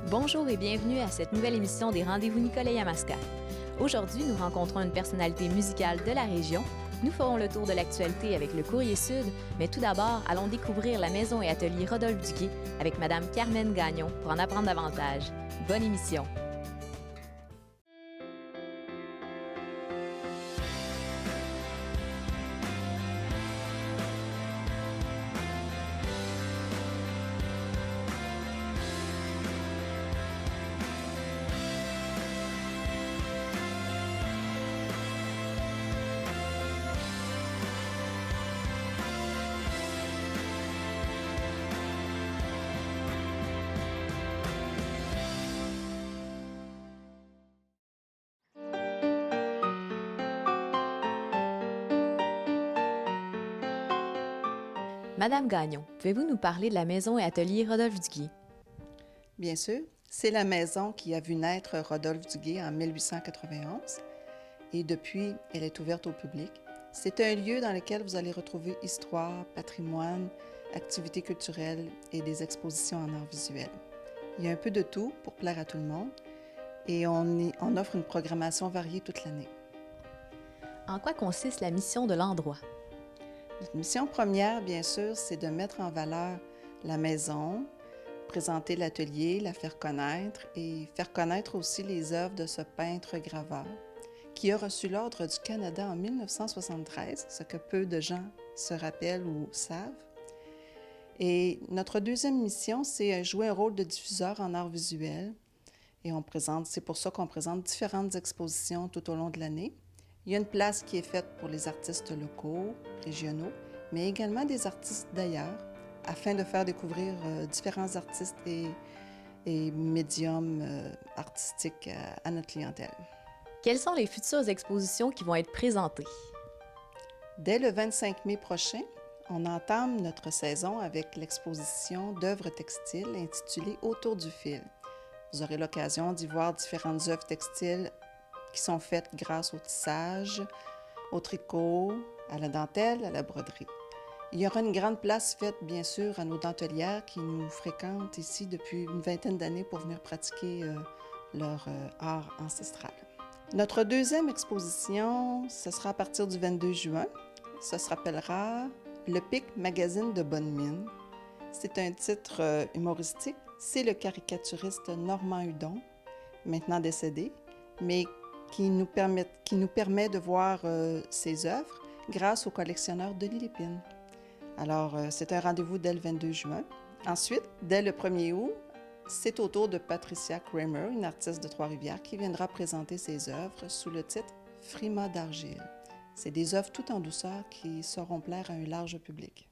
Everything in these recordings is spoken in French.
Bonjour et bienvenue à cette nouvelle émission des Rendez-vous Nicolet Yamaska. Aujourd'hui, nous rencontrons une personnalité musicale de la région. Nous ferons le tour de l'actualité avec le Courrier Sud, mais tout d'abord, allons découvrir la maison et atelier Rodolphe Duguay avec Madame Carmen Gagnon pour en apprendre davantage. Bonne émission! Madame Gagnon, pouvez-vous nous parler de la maison et atelier Rodolphe Duguay? Bien sûr, c'est la maison qui a vu naître Rodolphe Duguay en 1891 et depuis, elle est ouverte au public. C'est un lieu dans lequel vous allez retrouver histoire, patrimoine, activités culturelles et des expositions en art visuel. Il y a un peu de tout pour plaire à tout le monde et on offre une programmation variée toute l'année. En quoi consiste la mission de l'endroit? Notre mission première, bien sûr, c'est de mettre en valeur la maison, présenter l'atelier, la faire connaître et faire connaître aussi les œuvres de ce peintre-graveur qui a reçu l'Ordre du Canada en 1973, ce que peu de gens se rappellent ou savent. Et notre deuxième mission, c'est jouer un rôle de diffuseur en art visuel. Et c'est pour ça qu'on présente différentes expositions tout au long de l'année. Il y a une place qui est faite pour les artistes locaux, régionaux, mais également des artistes d'ailleurs, afin de faire découvrir différents artistes et médiums artistiques à notre clientèle. Quelles sont les futures expositions qui vont être présentées? Dès le 25 mai prochain, on entame notre saison avec l'exposition d'œuvres textiles intitulée Autour du fil. Vous aurez l'occasion d'y voir différentes œuvres textiles qui sont faites grâce au tissage, au tricot, à la dentelle, à la broderie. Il y aura une grande place faite, bien sûr, à nos dentelières qui nous fréquentent ici depuis une vingtaine d'années pour venir pratiquer leur art ancestral. Notre deuxième exposition, ce sera à partir du 22 juin. Ça se rappellera Le Pic Magazine de Bonne Mine. C'est un titre humoristique. C'est le caricaturiste Normand Hudon, maintenant décédé, mais qui nous permet de voir ses œuvres grâce au collectionneur Denis Lépine. Alors, c'est un rendez-vous dès le 22 juin. Ensuite, dès le 1er août, c'est au tour de Patricia Kramer, une artiste de Trois-Rivières, qui viendra présenter ses œuvres sous le titre « Frimas d'argile ». C'est des œuvres tout en douceur qui sauront plaire à un large public.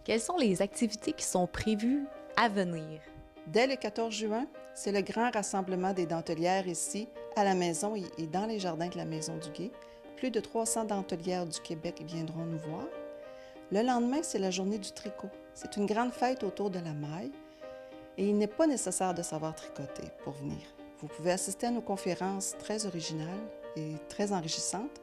Quelles sont les activités qui sont prévues à venir? Dès le 14 juin, c'est le grand rassemblement des dentelières ici, à la maison et dans les jardins de la Maison Duguay. Plus de 300 dentelières du Québec viendront nous voir. Le lendemain, c'est la journée du tricot. C'est une grande fête autour de la maille et il n'est pas nécessaire de savoir tricoter pour venir. Vous pouvez assister à nos conférences très originales et très enrichissantes.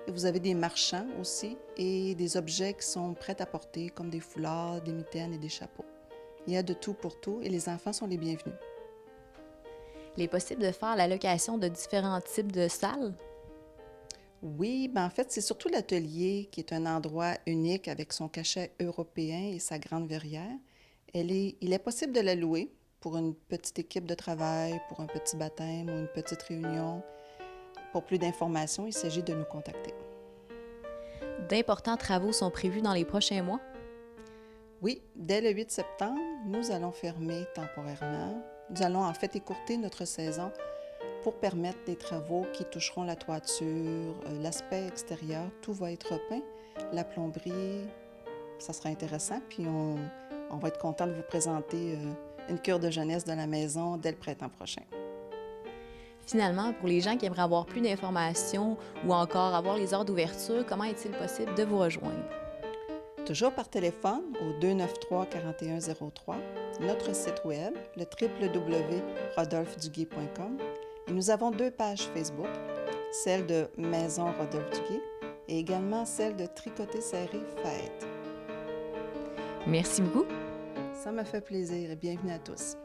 Et vous avez des marchands aussi et des objets qui sont prêts à porter comme des foulards, des mitaines et des chapeaux. Il y a de tout pour tout et les enfants sont les bienvenus. Il est possible de faire la location de différents types de salles? Oui, en fait, c'est surtout l'atelier qui est un endroit unique avec son cachet européen et sa grande verrière. Il est possible de la louer pour une petite équipe de travail, pour un petit baptême ou une petite réunion. Pour plus d'informations, il s'agit de nous contacter. D'importants travaux sont prévus dans les prochains mois? Oui, dès le 8 septembre, nous allons fermer temporairement. Nous allons en fait écourter notre saison pour permettre des travaux qui toucheront la toiture, l'aspect extérieur. Tout va être repeint. La plomberie, ça sera intéressant. Puis on va être content de vous présenter une cure de jeunesse de la maison dès le printemps prochain. Finalement, pour les gens qui aimeraient avoir plus d'informations ou encore avoir les heures d'ouverture, comment est-il possible de vous rejoindre? Toujours par téléphone au 293-4103, notre site web, le www.rodolpheduguay.com. Et nous avons 2 pages Facebook, celle de Maison Rodolphe Duguay et également celle de Tricoter Serré Fête. Merci beaucoup. Ça m'a fait plaisir et bienvenue à tous.